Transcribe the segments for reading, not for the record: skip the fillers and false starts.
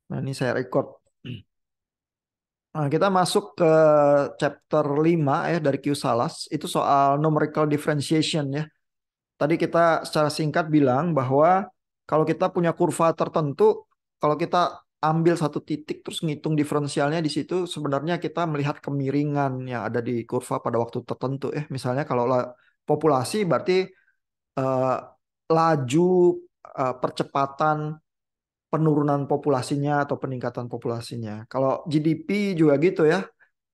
Nah, ini saya record. Nah, kita masuk ke chapter 5 ya dari Q Salas. Itu soal numerical differentiation ya. Tadi kita secara singkat bilang bahwa kalau kita punya kurva tertentu, kalau kita ambil satu titik terus ngitung diferensialnya di situ, sebenarnya kita melihat kemiringan yang ada di kurva pada waktu tertentu ya. Misalnya kalau populasi berarti eh, laju percepatan penurunan populasinya atau peningkatan populasinya. Kalau GDP juga gitu ya.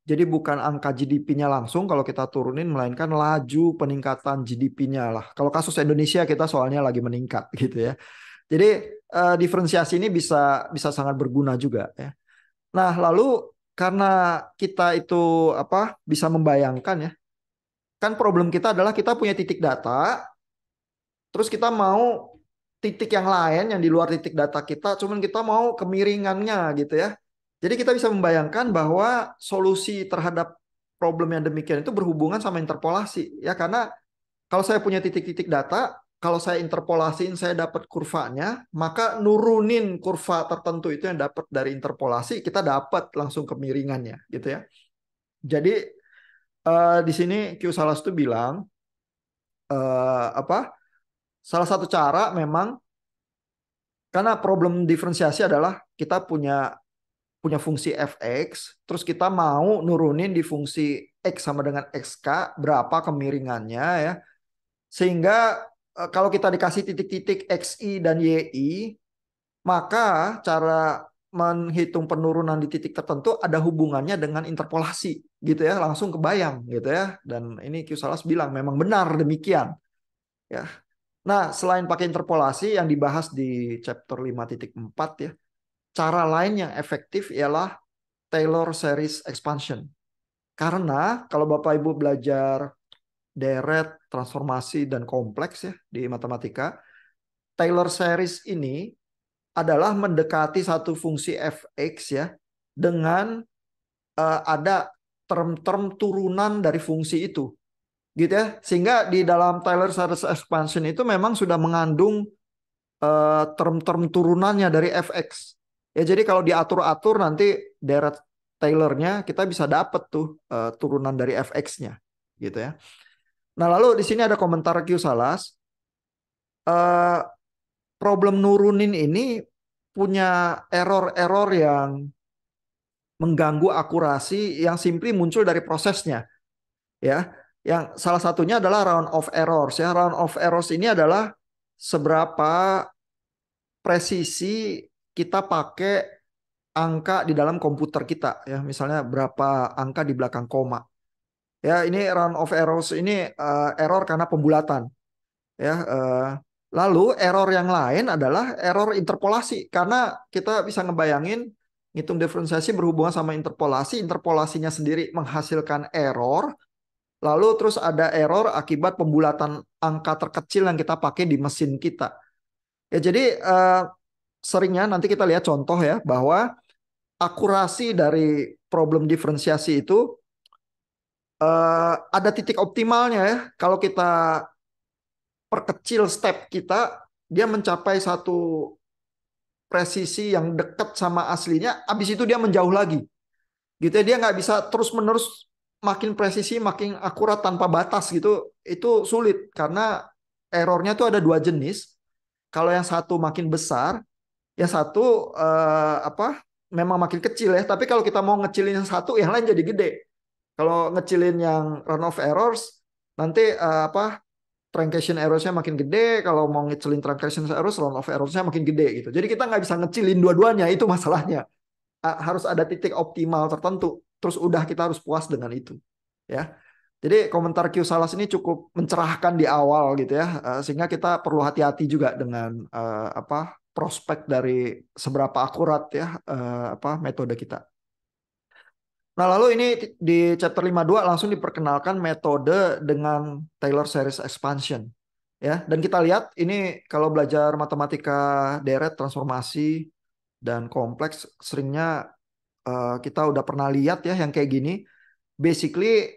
Jadi bukan angka GDP-nya langsung kalau kita turunin, melainkan laju peningkatan GDP-nya lah. Kalau kasus Indonesia kita soalnya lagi meningkat gitu ya. Jadi diferensiasi ini bisa bisa sangat berguna juga ya. Nah, lalu karena kita itu apa bisa membayangkan ya, kan problem kita adalah kita punya titik data, terus kita mau titik yang lain yang di luar titik data kita, cuman kita mau kemiringannya gitu ya. Jadi kita bisa membayangkan bahwa solusi terhadap problem yang demikian itu berhubungan sama interpolasi ya, karena kalau saya punya titik-titik data, kalau saya interpolasiin saya dapat kurvanya, maka nurunin kurva tertentu itu yang dapat dari interpolasi, kita dapat langsung kemiringannya gitu ya. Jadi di sini Q Salas itu bilang apa? Salah satu cara memang karena problem diferensiasi adalah kita punya punya fungsi fx, terus kita mau nurunin di fungsi x sama dengan xk berapa kemiringannya ya. Sehingga kalau kita dikasih titik-titik xi dan yi, maka cara menghitung penurunan di titik tertentu ada hubungannya dengan interpolasi gitu ya, langsung kebayang gitu ya. Dan ini Q Salas bilang memang benar demikian ya. Nah, selain pakai interpolasi yang dibahas di chapter 5.4 ya, cara lain yang efektif ialah Taylor series expansion. Karena kalau Bapak Ibu belajar deret, transformasi, dan kompleks ya di matematika, Taylor series ini adalah mendekati satu fungsi fx ya dengan ada term-term turunan dari fungsi itu gitu ya, sehingga di dalam Taylor series expansion itu memang sudah mengandung term-term turunannya dari fx ya. Jadi kalau diatur-atur nanti deret Taylornya kita bisa dapat tuh turunan dari fx-nya gitu ya. Nah, lalu di sini ada komentar Q Salas. Eh, Problem nurunin ini punya error-error yang mengganggu akurasi yang simply muncul dari prosesnya ya. Yang salah satunya adalah round of errors ya. Round of errors ini adalah seberapa presisi kita pakai angka di dalam komputer kita ya. Misalnya berapa angka di belakang koma. Ya, ini round of errors ini error karena pembulatan ya. Lalu error yang lain adalah error interpolasi, karena kita bisa ngebayangin ngitung diferensiasi berhubungan sama interpolasi, interpolasinya sendiri menghasilkan error, lalu terus ada error akibat pembulatan angka terkecil yang kita pakai di mesin kita ya. Jadi seringnya nanti kita lihat contoh ya, bahwa akurasi dari problem diferensiasi itu ada titik optimalnya ya. Kalau kita perkecil step kita, dia mencapai satu presisi yang dekat sama aslinya, habis itu dia menjauh lagi. Gitu ya, dia nggak bisa terus-menerus makin presisi, makin akurat tanpa batas gitu. Itu sulit karena errornya tuh ada dua jenis. Kalau yang satu makin besar, yang satu apa? Memang makin kecil ya. Tapi kalau kita mau ngecilin yang satu, yang lain jadi gede. Kalau ngecilin yang run of errors, nanti apa? Truncation errors-nya makin gede. Kalau mau ngecilin truncation errors, run of errors-nya makin gede gitu. Jadi kita nggak bisa ngecilin dua-duanya, itu masalahnya. Harus ada titik optimal tertentu. Terus udah kita harus puas dengan itu. Ya. Jadi komentar Q Salas ini cukup mencerahkan di awal gitu ya, sehingga kita perlu hati-hati juga dengan apa prospek dari seberapa akurat ya apa metode kita. Nah, lalu ini di chapter 52 langsung diperkenalkan metode dengan Taylor series expansion. Ya, dan kita lihat ini kalau belajar matematika deret, transformasi, dan kompleks, seringnya kita udah pernah lihat ya yang kayak gini. Basically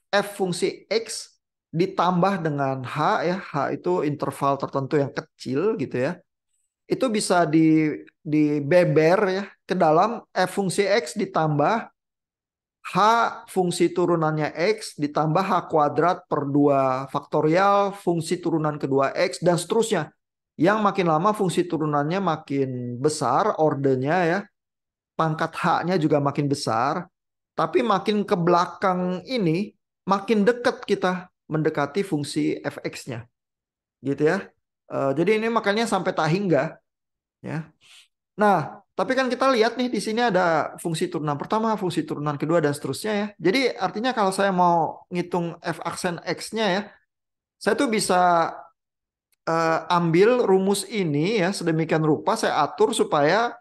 f fungsi x ditambah dengan h ya. H itu interval tertentu yang kecil gitu ya. itu bisa dibeber ya ke dalam f fungsi x ditambah h fungsi turunannya x ditambah h kuadrat per 2 faktorial fungsi turunan kedua x dan seterusnya. Yang makin lama fungsi turunannya makin besar ordernya ya. Pangkat h-nya juga makin besar. Tapi makin ke belakang ini makin dekat kita mendekati fungsi fx-nya. Gitu ya. Jadi ini makanya sampai tak hingga ya. Nah, tapi kan kita lihat nih di sini ada fungsi turunan pertama, fungsi turunan kedua dan seterusnya ya. Jadi artinya kalau saya mau ngitung f aksen x-nya ya, saya tuh bisa ambil rumus ini ya sedemikian rupa saya atur supaya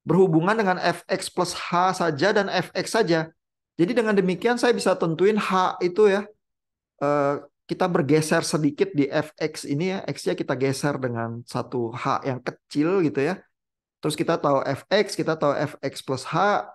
berhubungan dengan fx plus h saja dan fx saja. Jadi dengan demikian saya bisa tentuin h itu ya. eh, Kita bergeser sedikit di fx ini ya, x-nya kita geser dengan satu h yang kecil gitu ya. Terus kita tahu fx, kita tahu fx plus h,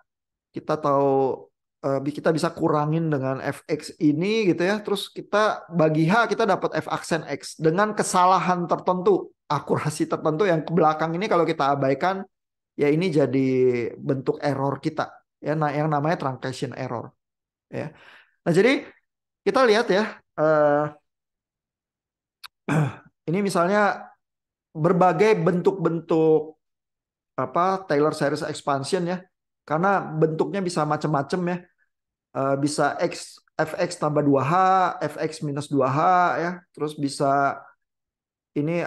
kita tahu kita bisa kurangin dengan fx ini gitu ya. Terus kita bagi h kita dapat f aksen x dengan kesalahan tertentu, akurasi tertentu yang ke belakang ini kalau kita abaikan ya ini jadi bentuk error kita ya, nah yang namanya truncation error ya. Nah, jadi kita lihat ya ini misalnya berbagai bentuk-bentuk Taylor series expansion ya. Karena bentuknya bisa macam-macam ya. Bisa fx tambah 2h, fx minus 2h ya. Terus bisa ini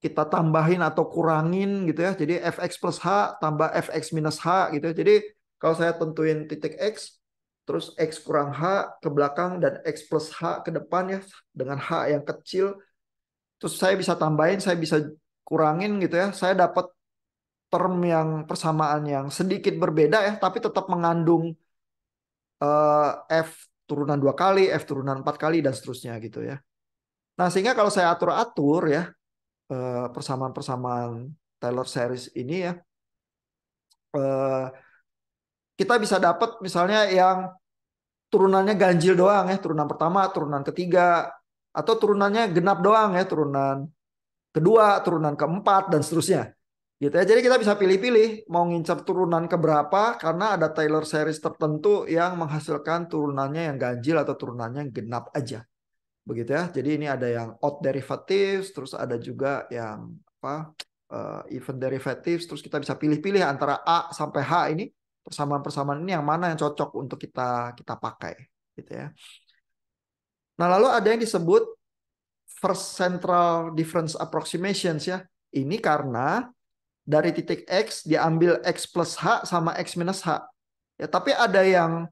kita tambahin atau kurangin gitu ya. Jadi fx plus h tambah fx minus h gitu ya. Jadi kalau saya tentuin titik x, terus x kurang h ke belakang dan x plus h ke depan ya dengan h yang kecil. Terus saya bisa tambahin, saya bisa kurangin gitu ya. Saya dapat term yang persamaan yang sedikit berbeda ya, tapi tetap mengandung f turunan 2 kali, f turunan 4 kali dan seterusnya gitu ya. Nah, sehingga kalau saya atur-atur ya persamaan-persamaan Taylor series ini ya, eh, kita bisa dapat misalnya yang turunannya ganjil doang ya, turunan pertama, turunan ketiga, atau turunannya genap doang ya, turunan kedua, turunan keempat dan seterusnya. Gitu ya. Jadi kita bisa pilih-pilih mau ngincar turunan keberapa karena ada Taylor series tertentu yang menghasilkan turunannya yang ganjil atau turunannya yang genap aja. Begitu ya. Jadi ini ada yang odd derivatives, terus ada juga yang even derivatives, terus kita bisa pilih-pilih antara A sampai H ini persamaan-persamaan ini yang mana yang cocok untuk kita kita pakai gitu ya. Nah, lalu ada yang disebut first central difference approximations ya. Ini karena dari titik X diambil X plus H sama X minus H. Ya, tapi ada yang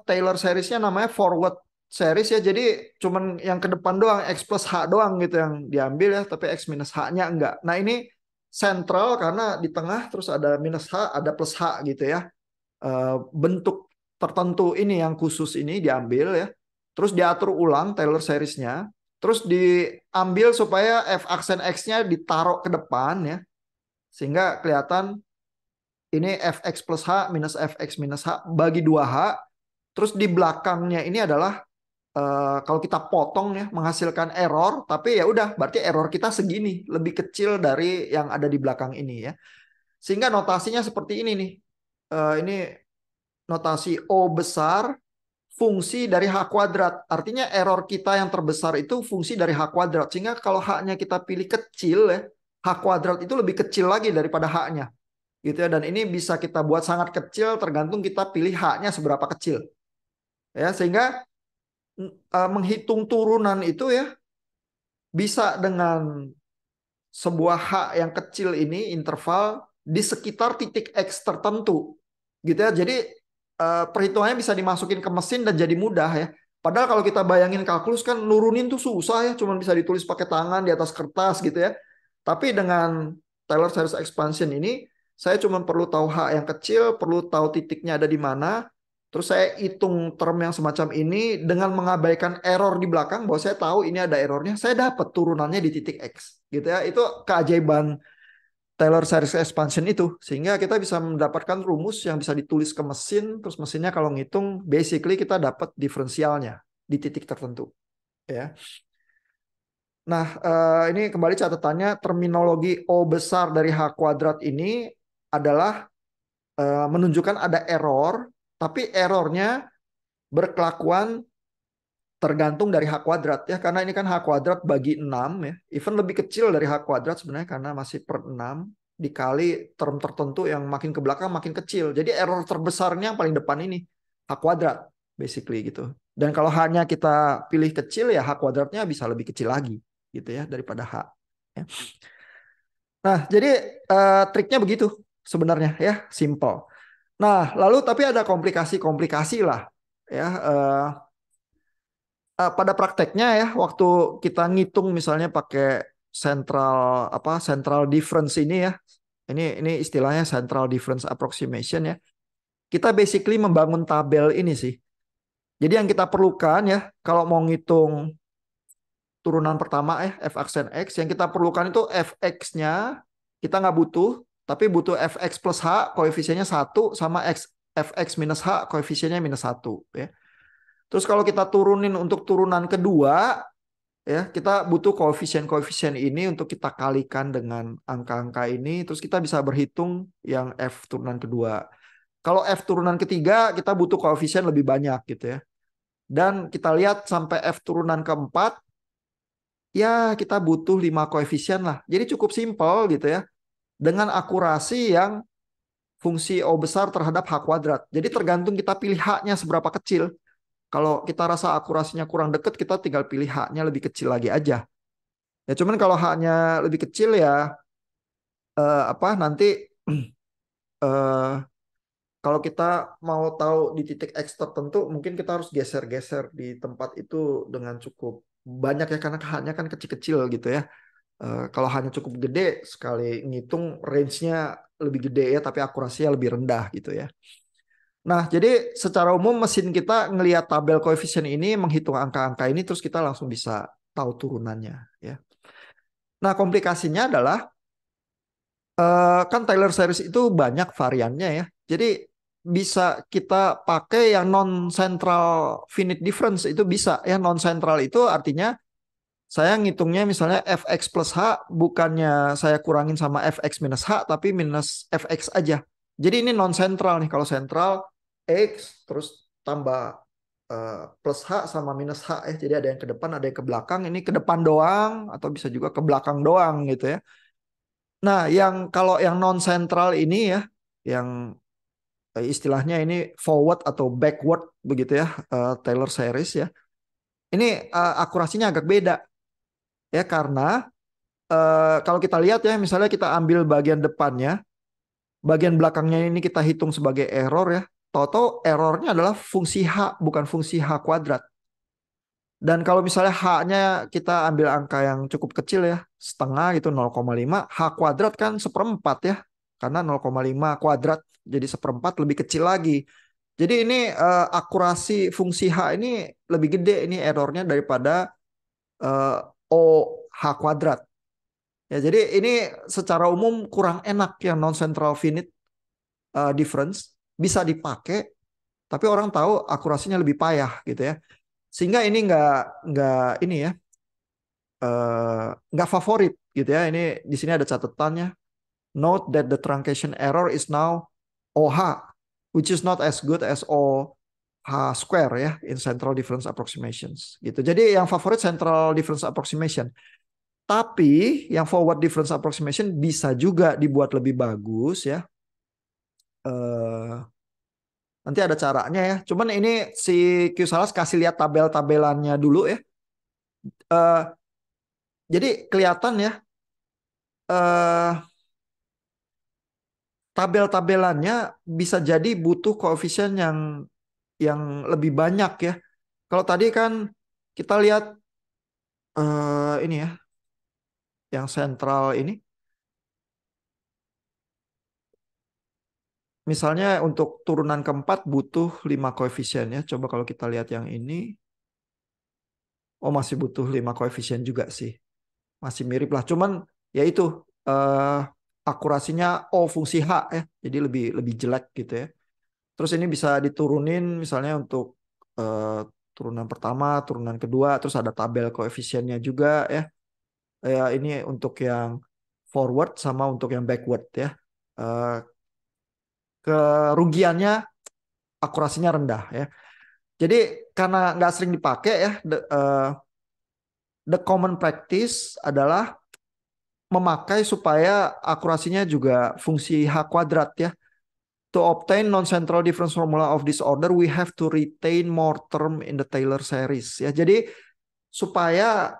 Taylor seriesnya namanya forward series ya. Jadi cuman yang ke depan doang X plus H doang gitu yang diambil ya, tapi X minus H-nya enggak. Nah, ini sentral karena di tengah terus ada minus H, ada plus H gitu ya. Bentuk tertentu ini yang khusus ini diambil ya. Terus diatur ulang Taylor seriesnya. Terus diambil supaya F aksen X-nya ditaruh ke depan ya. Sehingga kelihatan ini fx plus h minus fx minus h bagi 2h. Terus di belakangnya ini adalah kalau kita potong ya menghasilkan error, tapi ya udah berarti error kita segini, lebih kecil dari yang ada di belakang ini ya. Sehingga notasinya seperti ini nih. Ini notasi O besar fungsi dari H kuadrat. Artinya error kita yang terbesar itu fungsi dari H kuadrat. Sehingga kalau H-nya kita pilih kecil ya, H kuadrat itu lebih kecil lagi daripada H-nya. Gitu ya. Dan ini bisa kita buat sangat kecil tergantung kita pilih H-nya seberapa kecil. Ya, sehingga menghitung turunan itu ya bisa dengan sebuah H yang kecil ini interval di sekitar titik X tertentu. Gitu ya. Jadi perhitungannya bisa dimasukin ke mesin dan jadi mudah ya. Padahal kalau kita bayangin kalkulus kan nurunin tuh susah ya, cuma bisa ditulis pakai tangan di atas kertas gitu ya. Tapi dengan Taylor series expansion ini, saya cuma perlu tahu H yang kecil, perlu tahu titiknya ada di mana. Terus saya hitung term yang semacam ini dengan mengabaikan error di belakang bahwa saya tahu ini ada errornya, saya dapat turunannya di titik X. Gitu ya. Itu keajaiban Taylor series expansion itu, sehingga kita bisa mendapatkan rumus yang bisa ditulis ke mesin, terus mesinnya kalau ngitung basically kita dapat diferensialnya di titik tertentu ya. Nah, ini kembali catatannya, terminologi O besar dari H kuadrat ini adalah menunjukkan ada error, tapi errornya berkelakuan tergantung dari H kuadrat ya, karena ini kan H kuadrat bagi 6 ya, even lebih kecil dari H kuadrat sebenarnya karena masih per 6 dikali term tertentu yang makin ke belakang makin kecil. Jadi error terbesarnya yang paling depan ini H kuadrat basically gitu. Dan kalau H-nya kita pilih kecil ya H kuadratnya bisa lebih kecil lagi gitu ya daripada H. Ya. Nah, jadi triknya begitu sebenarnya ya, simple. Nah, lalu tapi ada komplikasi-komplikasi lah ya. Pada prakteknya ya waktu kita ngitung misalnya pakai central central difference ini ya, ini istilahnya central difference approximation ya, kita basically membangun tabel ini sih. Jadi yang kita perlukan ya kalau mau ngitung turunan pertama ya f(x) dan x, yang kita perlukan itu fx-nya kita nggak butuh, tapi butuh fx plus h koefisiennya 1 sama fx minus h koefisiennya minus 1 ya. Terus kalau kita turunin untuk turunan kedua ya, kita butuh koefisien-koefisien ini untuk kita kalikan dengan angka-angka ini, terus kita bisa berhitung yang F turunan kedua. Kalau F turunan ketiga, kita butuh koefisien lebih banyak gitu ya. Dan kita lihat sampai F turunan keempat, ya kita butuh 5 koefisien lah. Jadi cukup simpel gitu ya. Dengan akurasi yang fungsi O besar terhadap H kuadrat. Jadi tergantung kita pilih H-nya seberapa kecil. Kalau kita rasa akurasinya kurang deket, kita tinggal pilih H-nya lebih kecil lagi aja. Ya cuman kalau H-nya lebih kecil ya nanti eh, kalau kita mau tahu di titik X tertentu mungkin kita harus geser-geser di tempat itu dengan cukup banyak ya karena H-nya kan kecil-kecil gitu ya. Kalau hanya cukup gede sekali ngitung range-nya lebih gede ya tapi akurasinya lebih rendah gitu ya. Nah, jadi secara umum mesin kita ngelihat tabel koefisien ini, menghitung angka-angka ini terus kita langsung bisa tahu turunannya ya. Nah, komplikasinya adalah kan Taylor series itu banyak variannya ya. Jadi bisa kita pakai yang non central finite difference itu bisa ya. Non central itu artinya saya ngitungnya misalnya fx plus h bukannya saya kurangin sama fx minus h tapi minus fx aja. Jadi ini non central nih. Kalau central x terus tambah plus h sama minus h ya. Jadi ada yang ke depan, ada yang ke belakang. Ini ke depan doang atau bisa juga ke belakang doang gitu ya. Nah, yang kalau yang non sentral ini ya, yang istilahnya ini forward atau backward begitu ya, Taylor series ya. Ini akurasinya agak beda ya karena kalau kita lihat ya, misalnya kita ambil bagian depannya, bagian belakangnya ini kita hitung sebagai error ya. Tahu-tahu errornya adalah fungsi h bukan fungsi h kuadrat. Dan kalau misalnya H-nya kita ambil angka yang cukup kecil ya, setengah gitu 0,5, H kuadrat kan seperempat ya. Karena 0,5 kuadrat jadi seperempat lebih kecil lagi. Jadi ini akurasi fungsi H ini lebih gede ini errornya daripada eh, O H kuadrat. Ya, jadi ini secara umum kurang enak yang non-central finite difference. Bisa dipakai, tapi orang tahu akurasinya lebih payah gitu ya. Sehingga ini nggak ini ya nggak favorit gitu ya. Ini di sini ada catatannya. Note that the truncation error is now OH, which is not as good as OH square ya in central difference approximations gitu. Jadi yang favorit central difference approximation. Tapi yang forward difference approximation bisa juga dibuat lebih bagus ya. Nanti ada caranya ya. Cuman ini si Q-Salas kasih lihat tabel-tabelannya dulu ya. Eh, jadi kelihatan ya. Eh, tabel-tabelannya bisa jadi butuh koefisien yang lebih banyak ya. Kalau tadi kan kita lihat ini ya, yang sentral ini. Misalnya untuk turunan keempat butuh 5 koefisien ya. Coba kalau kita lihat yang ini, oh masih butuh 5 koefisien juga sih. Masih mirip lah. Cuman ya itu akurasinya fungsi H ya. Jadi lebih lebih jelek gitu ya. Terus ini bisa diturunin misalnya untuk turunan pertama, turunan kedua, terus ada tabel koefisiennya juga ya. Ya, ini untuk yang forward sama untuk yang backward ya. Eh, Kerugiannya akurasinya rendah ya. Jadi karena nggak sering dipakai ya, the common practice adalah memakai supaya akurasinya juga fungsi H kuadrat ya. To obtain non-central difference formula of this order, we have to retain more term in the Taylor series ya. Jadi supaya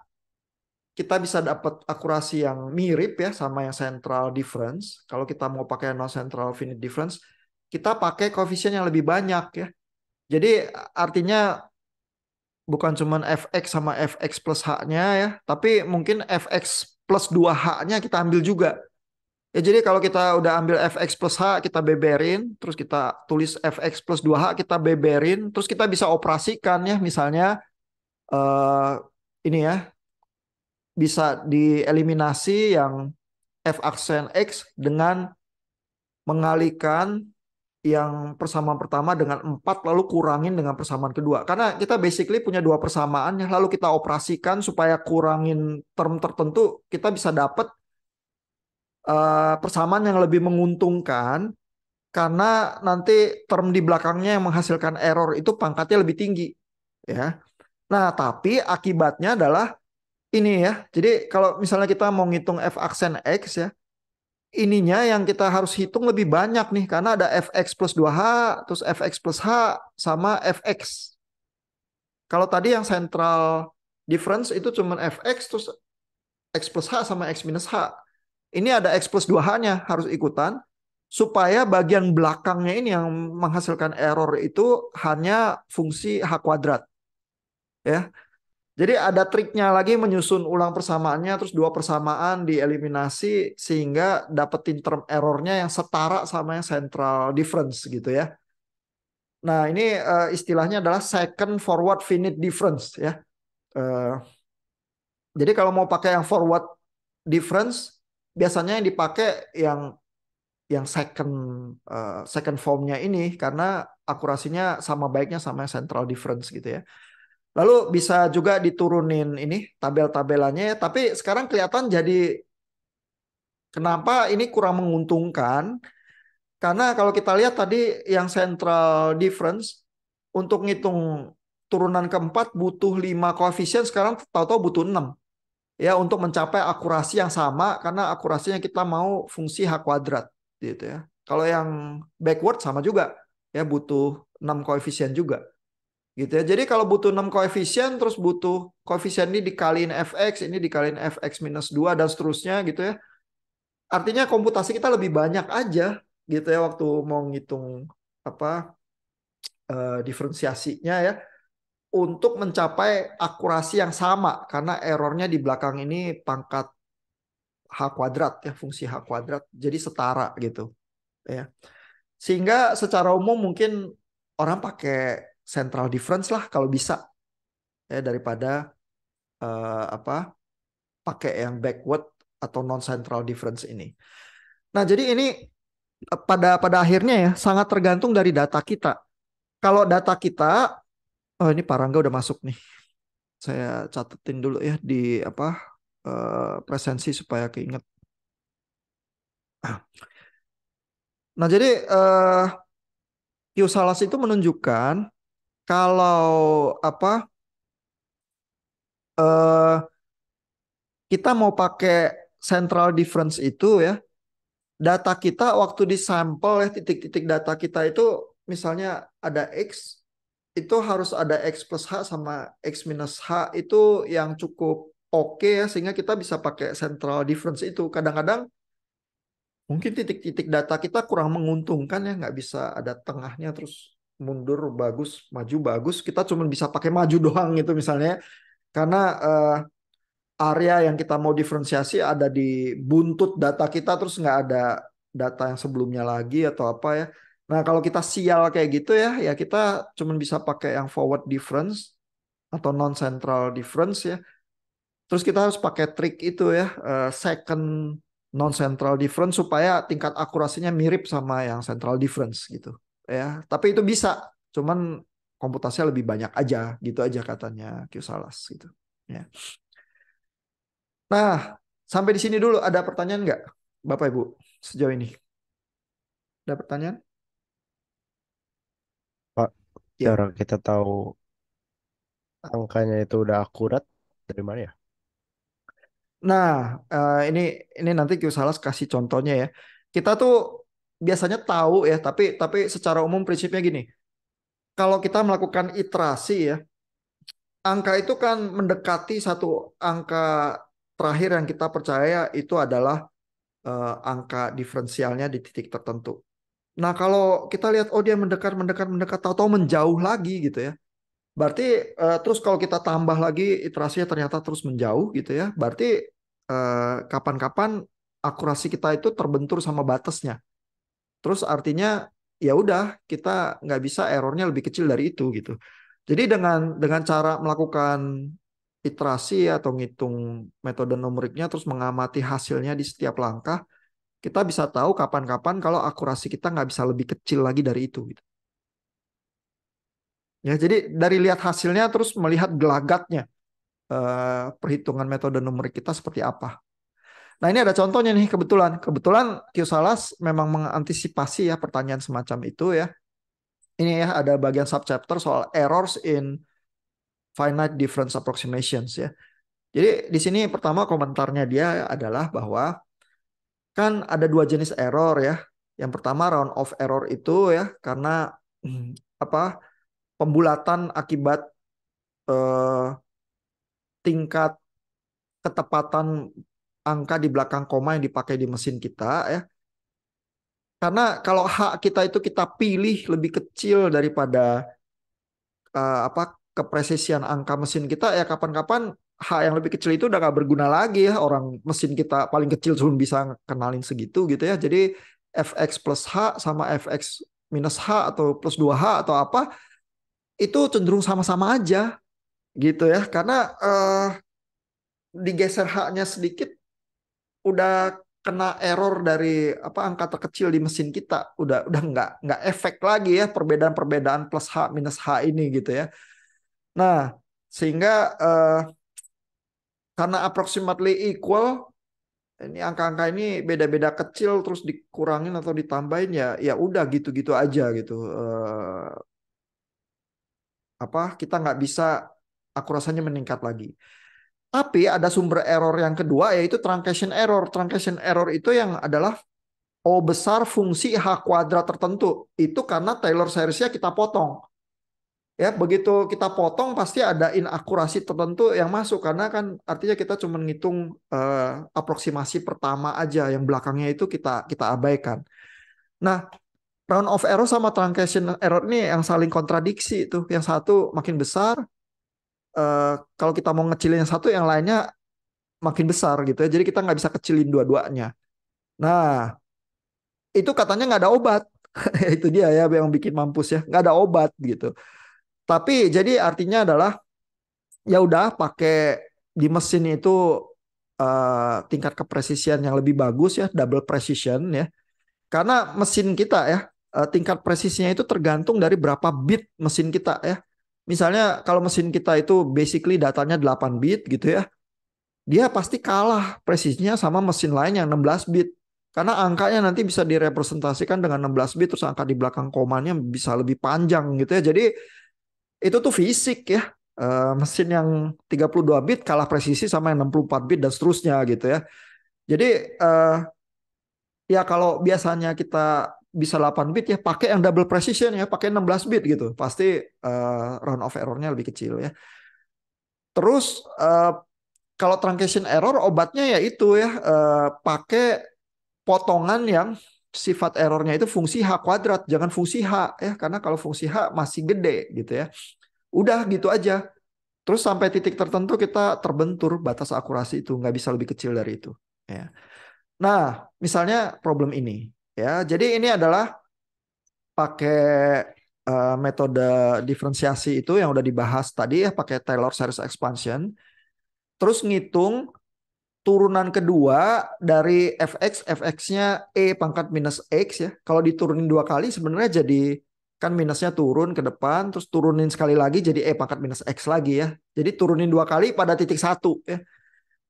kita bisa dapat akurasi yang mirip ya sama yang central difference. Kalau kita mau pakai non-central finite difference, kita pakai koefisien yang lebih banyak ya. Jadi artinya bukan cuma fx sama fx plus h-nya ya, tapi mungkin fx plus 2h-nya kita ambil juga. Ya jadi kalau kita udah ambil fx plus h, kita beberin, terus kita tulis fx plus 2h, kita beberin, terus kita bisa operasikan ya, misalnya eh, ini ya, bisa dieliminasi yang f aksen x dengan mengalihkan yang persamaan pertama dengan 4 lalu kurangin dengan persamaan kedua. Karena kita basically punya dua persamaan ya, lalu kita operasikan supaya kurangin term tertentu, kita bisa dapat persamaan yang lebih menguntungkan karena nanti term di belakangnya yang menghasilkan error itu pangkatnya lebih tinggi ya. Nah, tapi akibatnya adalah ini ya. Jadi kalau misalnya kita mau ngitung f aksen x ya, ininya yang kita harus hitung lebih banyak nih karena ada fx plus 2h, terus fx plus h sama fx. Kalau tadi yang central difference itu cuma fx terus x plus h sama x minus h. Ini ada x plus 2h-nya harus ikutan supaya bagian belakangnya ini yang menghasilkan error itu hanya fungsi h kuadrat ya. Jadi ada triknya lagi menyusun ulang persamaannya terus dua persamaan dieliminasi sehingga dapetin term errornya yang setara sama yang central difference gitu ya. Nah, ini istilahnya adalah second forward finite difference ya. Eh, jadi kalau mau pakai yang forward difference biasanya yang dipakai yang second formnya ini karena akurasinya sama baiknya sama yang central difference gitu ya. Lalu bisa juga diturunin ini tabel-tabelannya ya. Tapi sekarang kelihatan jadi kenapa ini kurang menguntungkan. Karena kalau kita lihat tadi yang central difference untuk ngitung turunan keempat butuh 5 koefisien, sekarang tahu-tahu butuh 6. Ya untuk mencapai akurasi yang sama karena akurasinya kita mau fungsi H kuadrat gitu ya. Kalau yang backward sama juga ya butuh 6 koefisien juga gitu ya. Jadi kalau butuh 6 koefisien terus butuh koefisien ini dikaliin fx, ini dikaliin fx minus 2 dan seterusnya gitu ya. Artinya komputasi kita lebih banyak aja gitu ya waktu mau ngitung apa diferensiasinya ya untuk mencapai akurasi yang sama karena errornya di belakang ini pangkat h kuadrat ya fungsi h kuadrat jadi setara gitu ya. Sehingga secara umum mungkin orang pakai central difference lah kalau bisa ya daripada apa pakai yang backward atau non central difference ini. Nah, jadi ini pada akhirnya ya sangat tergantung dari data kita. Kalau data kita, oh ini Parangga udah masuk nih. Saya catetin dulu ya di apa presensi supaya keinget. Nah, jadi Q-Salas itu menunjukkan kalau apa eh, kita mau pakai central difference itu ya, data kita waktu di sampel ya titik-titik data kita itu misalnya ada X itu harus ada X plus H sama X minus H itu yang cukup oke ya sehingga kita bisa pakai central difference itu. Kadang-kadang mungkin titik-titik data kita kurang menguntungkan ya nggak bisa ada tengahnya terus mundur bagus, maju bagus. Kita cuma bisa pakai maju doang gitu misalnya karena area yang kita mau diferensiasi ada di buntut data kita terus nggak ada data yang sebelumnya lagi atau apa ya. Nah kalau kita sial kayak gitu ya, ya kita cuma bisa pakai yang forward difference atau non central difference ya. Terus kita harus pakai trik itu ya, second non central difference supaya tingkat akurasinya mirip sama yang central difference gitu ya. Tapi itu bisa, cuman komputasinya lebih banyak aja gitu aja katanya Q Salas gitu. Ya. Nah, sampai di sini dulu ada pertanyaan nggak, Bapak Ibu, sejauh ini? Ada pertanyaan? Pak, Ya. cara kita tahu angkanya itu udah akurat dari mana ya? Nah, ini nanti Q Salas kasih contohnya ya. Kita tuh biasanya tahu ya, tapi secara umum prinsipnya gini. Kalau kita melakukan iterasi ya, angka itu kan mendekati satu angka terakhir yang kita percaya itu adalah angka diferensialnya di titik tertentu. Nah, kalau kita lihat oh dia mendekat mendekat mendekat tahu-tahu menjauh lagi gitu ya. Berarti terus kalau kita tambah lagi iterasinya ternyata terus menjauh gitu ya. Berarti kapan-kapan akurasi kita itu terbentur sama batasnya. Terus artinya ya udah kita nggak bisa errornya lebih kecil dari itu gitu. Jadi dengan cara melakukan iterasi atau ngitung metode numeriknya terus mengamati hasilnya di setiap langkah, kita bisa tahu kapan-kapan kalau akurasi kita nggak bisa lebih kecil lagi dari itu gitu. Ya, jadi dari lihat hasilnya terus melihat gelagatnya perhitungan metode numerik kita seperti apa. Nah, ini ada contohnya nih kebetulan. Kebetulan Q-Salas memang mengantisipasi ya pertanyaan semacam itu ya. Ini ya ada bagian subchapter soal errors in finite difference approximations ya. Jadi di sini pertama komentarnya dia adalah bahwa kan ada dua jenis error ya. Yang pertama round of error itu ya karena apa pembulatan akibat eh, tingkat ketepatan angka di belakang koma yang dipakai di mesin kita ya. Karena kalau hak kita itu kita pilih lebih kecil daripada apa kepresisian angka mesin kita ya kapan-kapan hak yang lebih kecil itu udah gak berguna lagi ya orang mesin kita paling kecil cuma bisa kenalin segitu gitu ya. Jadi fx plus h sama fx minus h atau plus 2h atau apa itu cenderung sama-sama aja gitu ya. Karena digeser haknya sedikit udah kena error dari apa angka terkecil di mesin kita udah nggak efek lagi ya perbedaan-perbedaan plus h minus h ini gitu ya. Nah sehingga karena approximately equal ini angka-angka ini beda-beda kecil terus dikurangin atau ditambahin ya ya udah gitu-gitu aja gitu. Apa kita nggak bisa akurasinya meningkat lagi. Tapi ada sumber error yang kedua yaitu truncation error. Truncation error itu yang adalah O besar fungsi H kuadrat tertentu. Itu karena Taylor seriesnya kita potong. Ya, begitu kita potong pasti ada inakurasi tertentu yang masuk karena kan artinya kita cuma ngitung aproksimasi pertama aja, yang belakangnya itu kita abaikan. Nah, round of error sama truncation error ini yang saling kontradiksi itu. Yang satu makin besar, kalau kita mau ngecilin yang satu, yang lainnya makin besar gitu ya. Jadi kita nggak bisa kecilin dua-duanya. Nah, itu katanya nggak ada obat. Itu dia ya yang bikin mampus ya, nggak ada obat gitu. Tapi jadi artinya adalah ya udah pakai di mesin itu tingkat kepresisian yang lebih bagus ya, double precision ya. Karena mesin kita ya tingkat presisinya itu tergantung dari berapa bit mesin kita ya. Misalnya kalau mesin kita itu basically datanya 8 bit gitu ya, dia pasti kalah presisinya sama mesin lain yang 16 bit. Karena angkanya nanti bisa direpresentasikan dengan 16 bit terus angka di belakang komanya bisa lebih panjang gitu ya. Jadi itu tuh fisik ya. Mesin yang 32 bit kalah presisi sama yang 64 bit dan seterusnya gitu ya. Jadi ya kalau biasanya kita bisa 8 bit ya pakai yang double precision ya, pakai 16 bit gitu. Pasti round of error-nya lebih kecil ya. Terus kalau truncation error obatnya ya itu ya pakai potongan yang sifat errornya itu fungsi H kuadrat, jangan fungsi H ya, karena kalau fungsi H masih gede gitu ya. Udah gitu aja. Terus sampai titik tertentu kita terbentur batas akurasi itu nggak bisa lebih kecil dari itu. Ya. Nah, misalnya problem ini, ya. Jadi ini adalah pakai metode diferensiasi itu yang udah dibahas tadi ya, pakai Taylor series expansion. Terus ngitung turunan kedua dari fx-nya e pangkat minus x ya. Kalau diturunin dua kali sebenarnya jadi kan minusnya turun ke depan, terus turunin sekali lagi jadi e pangkat minus x lagi ya. Jadi turunin dua kali pada titik satu ya.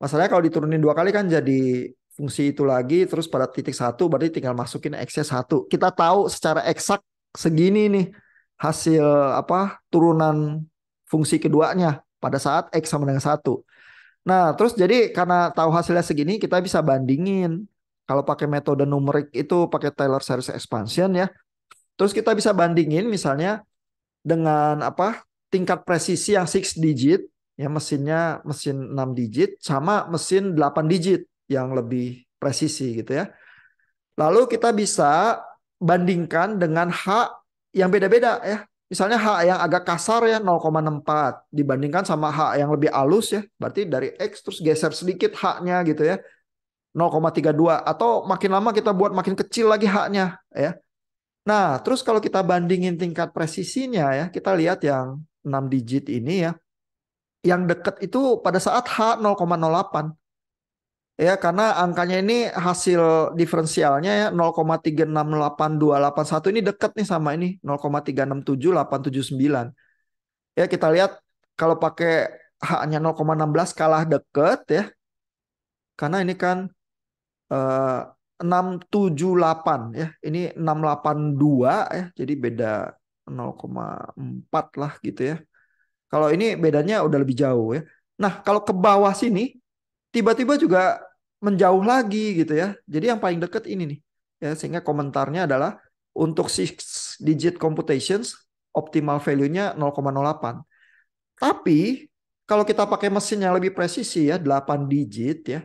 Masalahnya kalau diturunin dua kali kan jadi fungsi itu lagi, terus pada titik satu berarti tinggal masukin X-nya satu. Kita tahu secara eksak segini nih hasil apa turunan fungsi keduanya pada saat X sama dengan satu. Nah, terus jadi karena tahu hasilnya segini, kita bisa bandingin. Kalau pakai metode numerik itu pakai Taylor series expansion ya. Terus kita bisa bandingin misalnya dengan apa tingkat presisi yang six digit ya mesinnya mesin 6 digit sama mesin 8 digit yang lebih presisi gitu ya. Lalu kita bisa bandingkan dengan H yang beda-beda ya. Misalnya H yang agak kasar ya 0,64 dibandingkan sama H yang lebih halus ya. Berarti dari X terus geser sedikit H-nya gitu ya. 0,32 atau makin lama kita buat makin kecil lagi H-nya ya. Nah, terus kalau kita bandingin tingkat presisinya ya, kita lihat yang 6 digit ini ya, yang dekat itu pada saat H 0,08. Ya, karena angkanya ini hasil diferensialnya ya 0,368281 ini dekat nih sama ini 0,367879. Ya, kita lihat kalau pakai H-nya 0,16 kalah deket ya, karena ini kan 678 ya. Ini 682 ya. Jadi beda 0,4 lah gitu ya. Kalau ini bedanya udah lebih jauh ya. Nah, kalau ke bawah sini tiba-tiba juga menjauh lagi gitu ya. Jadi yang paling dekat ini nih. Ya, sehingga komentarnya adalah untuk six digit computations optimal value-nya 0,08. Tapi kalau kita pakai mesin yang lebih presisi ya 8 digit ya,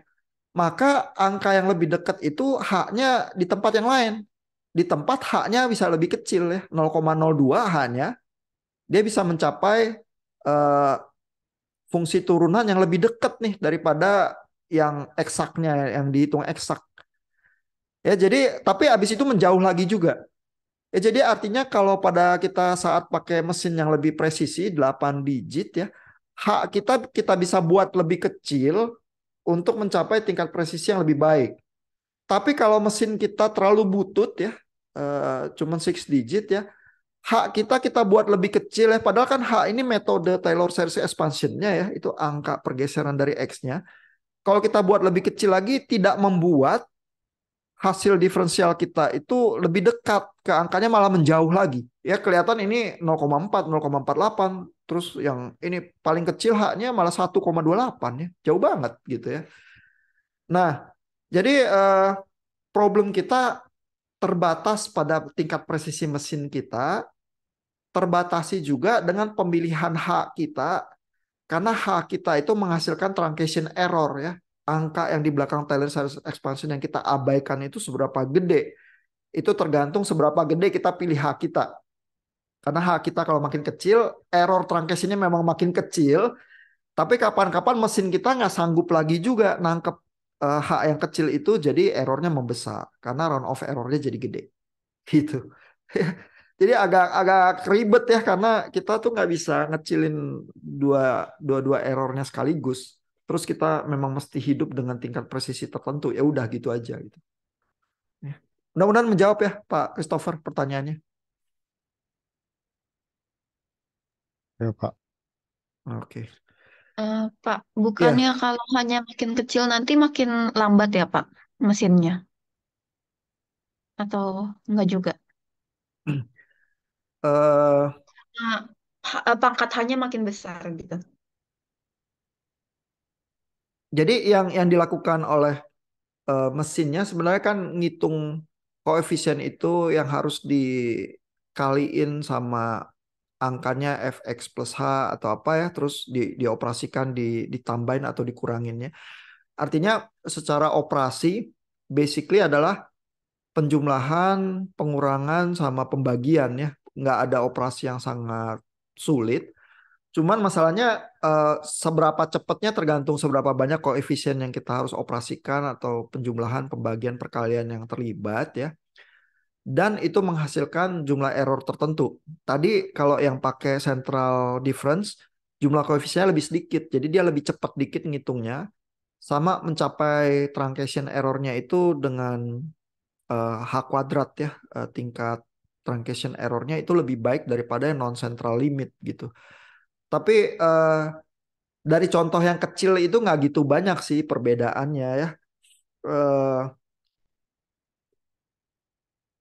maka angka yang lebih dekat itu H-nya di tempat yang lain. Di tempat H-nya bisa lebih kecil ya, 0,02 H-nya. Dia bisa mencapai eh, fungsi turunan yang lebih dekat nih daripada yang eksaknya, yang dihitung eksak. Ya, jadi tapi habis itu menjauh lagi juga. Ya, jadi artinya kalau pada kita saat pakai mesin yang lebih presisi 8 digit ya, H kita bisa buat lebih kecil untuk mencapai tingkat presisi yang lebih baik. Tapi kalau mesin kita terlalu butut ya, cuman six digit ya, hak kita buat lebih kecil ya. Padahal kan hak ini metode Taylor series expansionnya ya, itu angka pergeseran dari X-nya. Kalau kita buat lebih kecil lagi, tidak membuat hasil diferensial kita itu lebih dekat ke angkanya malah menjauh lagi. Ya kelihatan ini 0,4, 0,48. Terus yang ini paling kecil haknya malah 1,28 ya. Jauh banget gitu ya. Nah, jadi problem kita terbatas pada tingkat presisi mesin kita, terbatasi juga dengan pemilihan hak kita, karena hak kita itu menghasilkan truncation error ya. Angka yang di belakang Taylor series expansion yang kita abaikan itu seberapa gede. Itu tergantung seberapa gede kita pilih hak kita. Karena hak kita kalau makin kecil, error truncation-nya memang makin kecil, tapi kapan-kapan mesin kita nggak sanggup lagi juga nangkep hak yang kecil itu, jadi errornya membesar. Karena round of errornya jadi gede. Gitu. Jadi agak ribet ya karena kita tuh nggak bisa ngecilin dua dua errornya sekaligus. Terus kita memang mesti hidup dengan tingkat presisi tertentu. Ya udah gitu aja gitu. Ya. Mudah-mudahan menjawab ya Pak Christopher pertanyaannya. Ya, Pak. Oke. Pak, bukannya Ya. kalau hanya makin kecil nanti makin lambat ya, Pak, mesinnya? Atau enggak juga? Eh, Nah, pangkat hanya makin besar gitu. jadi yang dilakukan oleh mesinnya sebenarnya kan ngitung koefisien itu yang harus dikaliin sama angkanya fx plus h atau apa ya, terus dioperasikan ditambahin atau dikuranginnya. Artinya secara operasi basically adalah penjumlahan, pengurangan sama pembagian ya. Nggak ada operasi yang sangat sulit. Cuman masalahnya seberapa cepatnya tergantung seberapa banyak koefisien yang kita harus operasikan atau penjumlahan, pembagian, perkalian yang terlibat ya. Dan itu menghasilkan jumlah error tertentu. Tadi kalau yang pakai central difference, jumlah koefisiennya lebih sedikit. Jadi dia lebih cepat dikit ngitungnya. Sama mencapai truncation errornya itu dengan H kuadrat ya. Tingkat truncation errornya itu lebih baik daripada non central limit gitu. Tapi dari contoh yang kecil itu nggak gitu banyak sih perbedaannya ya. Eh,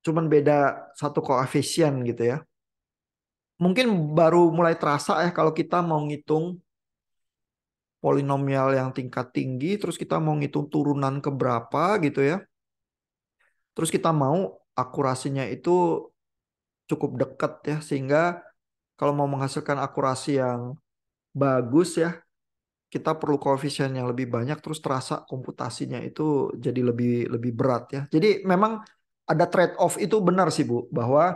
Cuman beda satu koefisien gitu ya. Mungkin baru mulai terasa ya kalau kita mau ngitung polinomial yang tingkat tinggi, terus kita mau ngitung turunan ke berapa gitu ya. Terus kita mau akurasinya itu cukup dekat ya, sehingga kalau mau menghasilkan akurasi yang bagus ya, kita perlu koefisien yang lebih banyak, terus terasa komputasinya itu jadi lebih lebih berat ya. Jadi memang ada trade off itu benar sih Bu, bahwa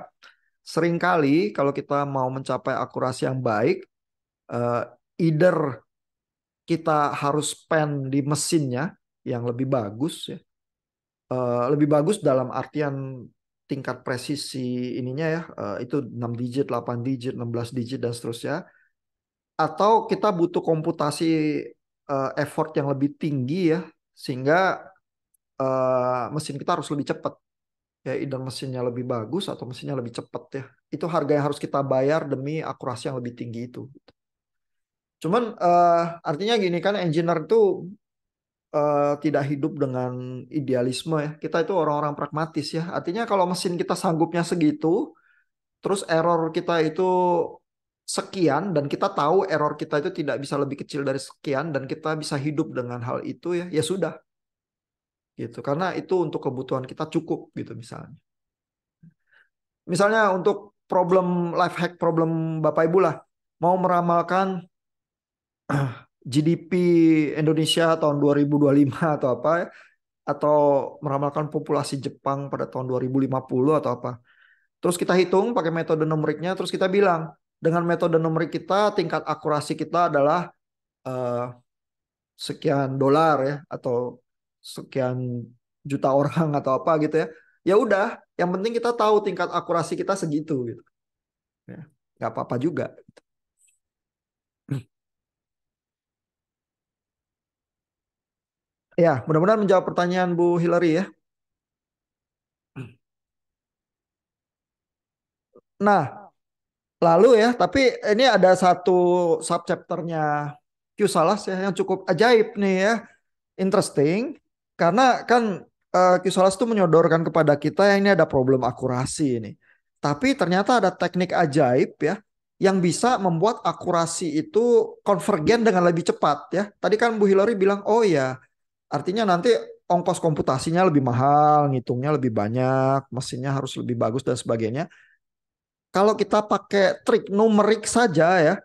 seringkali kalau kita mau mencapai akurasi yang baik, eh, either kita harus spend di mesinnya yang lebih bagus ya. Lebih bagus dalam artian tingkat presisi ininya ya, itu 6 digit, 8 digit, 16 digit dan seterusnya. Atau kita butuh komputasi effort yang lebih tinggi ya, sehingga mesin kita harus lebih cepat. Ya, either mesinnya lebih bagus atau mesinnya lebih cepat ya. Itu harga yang harus kita bayar demi akurasi yang lebih tinggi itu. Cuman artinya gini kan, engineer itu tidak hidup dengan idealisme ya. Kita itu orang-orang pragmatis ya. Artinya kalau mesin kita sanggupnya segitu, terus error kita itu sekian dan kita tahu error kita itu tidak bisa lebih kecil dari sekian dan kita bisa hidup dengan hal itu ya, ya sudah gitu. Karena itu untuk kebutuhan kita cukup gitu misalnya. Misalnya untuk problem life hack problem Bapak Ibu lah, mau meramalkan GDP Indonesia tahun 2025 atau apa ya, atau meramalkan populasi Jepang pada tahun 2050 atau apa. Terus kita hitung pakai metode numeriknya, terus kita bilang dengan metode numerik kita tingkat akurasi kita adalah eh, sekian dolar ya, atau sekian juta orang atau apa gitu ya. Ya udah, yang penting kita tahu tingkat akurasi kita segitu gitu. Ya, nggak apa-apa juga. Ya, mudah-mudahan menjawab pertanyaan Bu Hillary ya. Nah, lalu ya, tapi ini ada satu subchapternya Q-Salas ya yang cukup ajaib nih ya, interesting. Karena kan Q-Salas itu menyodorkan kepada kita yang ini ada problem akurasi ini. Tapi ternyata ada teknik ajaib ya yang bisa membuat akurasi itu konvergen dengan lebih cepat ya. Tadi kan Bu Hillary bilang, oh ya, artinya nanti ongkos komputasinya lebih mahal, ngitungnya lebih banyak, mesinnya harus lebih bagus dan sebagainya. Kalau kita pakai trik numerik saja ya,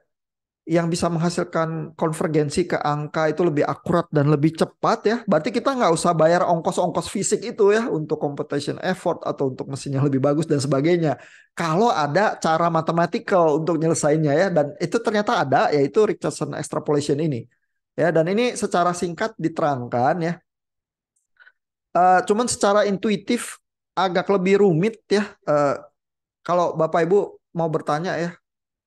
yang bisa menghasilkan konvergensi ke angka itu lebih akurat dan lebih cepat ya, berarti kita nggak usah bayar ongkos-ongkos fisik itu ya untuk computation effort atau untuk mesin yang lebih bagus dan sebagainya. Kalau ada cara mathematical untuk nyelesainnya ya, dan itu ternyata ada, yaitu Richardson extrapolation ini. Ya, dan ini secara singkat diterangkan ya. Cuman secara intuitif agak lebih rumit ya. Kalau Bapak Ibu mau bertanya ya,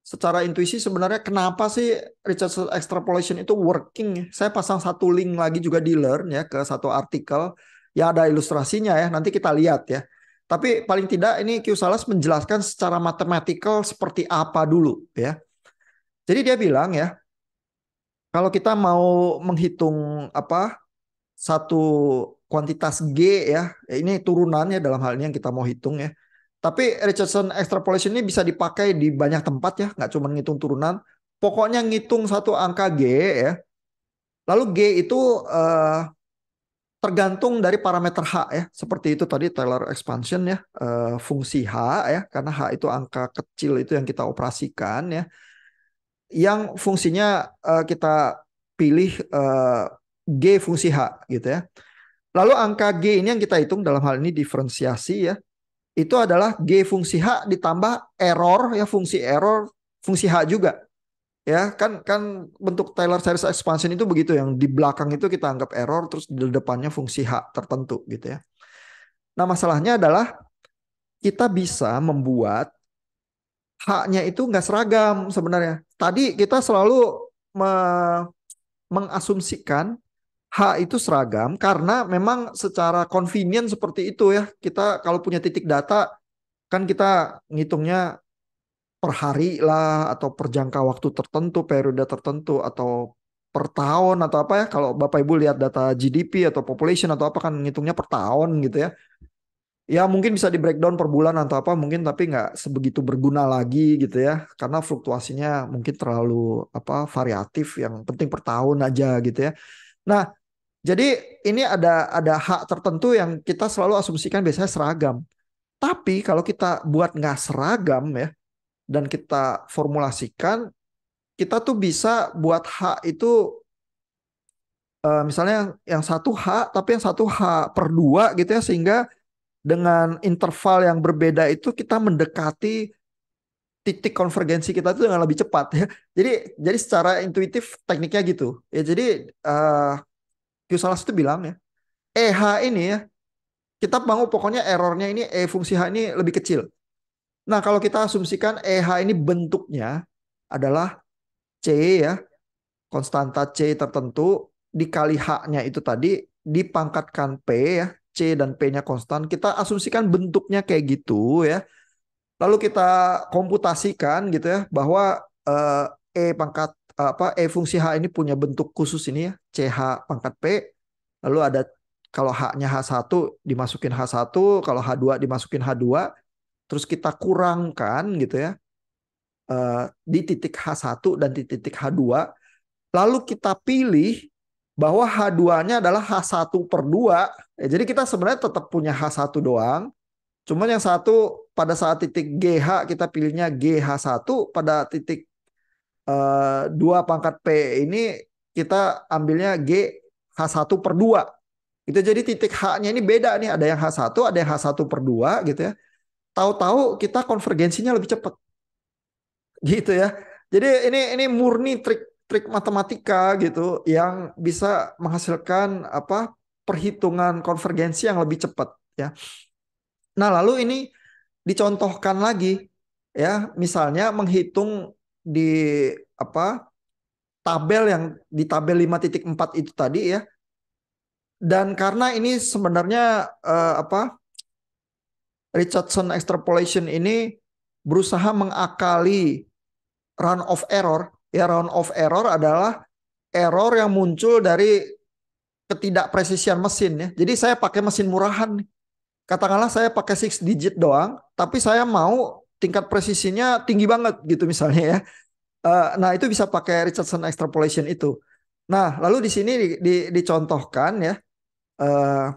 secara intuisi sebenarnya kenapa sih Richardson extrapolation itu working ya? Saya pasang satu link lagi juga di Learn ya ke satu artikel. Ya ada ilustrasinya ya, nanti kita lihat ya. Tapi paling tidak ini Q Salas menjelaskan secara matematikal seperti apa dulu ya. Jadi dia bilang ya, kalau kita mau menghitung apa satu kuantitas G ya, ini turunannya dalam hal ini yang kita mau hitung ya. Tapi Richardson extrapolation ini bisa dipakai di banyak tempat ya, nggak cuma ngitung turunan. Pokoknya ngitung satu angka G ya. Lalu G itu eh, tergantung dari parameter H ya. Seperti itu tadi Taylor expansion ya, fungsi H ya, karena H itu angka kecil itu yang kita operasikan ya. Yang fungsinya kita pilih G fungsi H gitu ya. Lalu angka G ini yang kita hitung dalam hal ini diferensiasi ya. Itu adalah G fungsi H ditambah error ya, fungsi error fungsi H juga. Ya, kan kan bentuk Taylor series expansion itu begitu, yang di belakang itu kita anggap error, terus di depannya fungsi H tertentu gitu ya. Nah, masalahnya adalah kita bisa membuat H-nya itu nggak seragam sebenarnya. Tadi kita selalu mengasumsikan H itu seragam karena memang secara convenient seperti itu ya. Kita kalau punya titik data kan kita ngitungnya per hari lah atau per jangka waktu tertentu, periode tertentu atau per tahun atau apa ya. Kalau Bapak Ibu lihat data GDP atau population atau apa kan ngitungnya per tahun gitu ya. Ya mungkin bisa di breakdown per bulan atau apa mungkin tapi nggak sebegitu berguna lagi gitu ya karena fluktuasinya mungkin terlalu apa variatif yang penting per tahun aja gitu ya. Nah, jadi ini ada hak tertentu yang kita selalu asumsikan biasanya seragam. Tapi kalau kita buat nggak seragam ya dan kita formulasikan kita tuh bisa buat hak itu misalnya yang satu hak tapi yang satu hak per dua gitu ya sehingga dengan interval yang berbeda itu kita mendekati titik konvergensi kita itu dengan lebih cepat ya. Jadi secara intuitif tekniknya gitu. Ya jadi Q-Salas itu bilang ya, EH ini ya kita mau pokoknya errornya ini fungsi H ini lebih kecil. Nah, kalau kita asumsikan EH ini bentuknya adalah C ya, konstanta C tertentu dikali H-nya itu tadi dipangkatkan P ya, C dan P-nya konstan. Kita asumsikan bentuknya kayak gitu ya. Lalu kita komputasikan gitu ya bahwa pangkat apa fungsi H ini punya bentuk khusus ini ya, CH pangkat P. Lalu ada kalau H-nya H1 dimasukin H1, kalau H2 dimasukin H2, terus kita kurangkan gitu ya di titik H1 dan di titik H2. Lalu kita pilih bahwa H2-nya adalah H1 per 2. Ya, jadi kita sebenarnya tetap punya H1 doang. Cuman yang satu pada saat titik GH kita pilihnya GH1, pada titik 2 pangkat P ini kita ambilnya GH1 per 2. Itu jadi titik H-nya ini beda nih, ada yang H1, ada yang H1 per 2 gitu ya. Tahu-tahu kita konvergensinya lebih cepat. Gitu ya. Jadi ini murni trik matematika gitu yang bisa menghasilkan apa perhitungan konvergensi yang lebih cepat ya. Nah, lalu ini dicontohkan lagi ya, misalnya menghitung di apa tabel yang di tabel 5.4 itu tadi ya. Dan karena ini sebenarnya apa Richardson extrapolation ini berusaha mengakali run of error. Ya, run of error adalah error yang muncul dari ketidakpresisian mesin ya. Jadi saya pakai mesin murahan nih. Katakanlah saya pakai six digit doang, tapi saya mau tingkat presisinya tinggi banget gitu misalnya ya. Nah, itu bisa pakai Richardson extrapolation itu. Nah, lalu di sini dicontohkan ya, eh,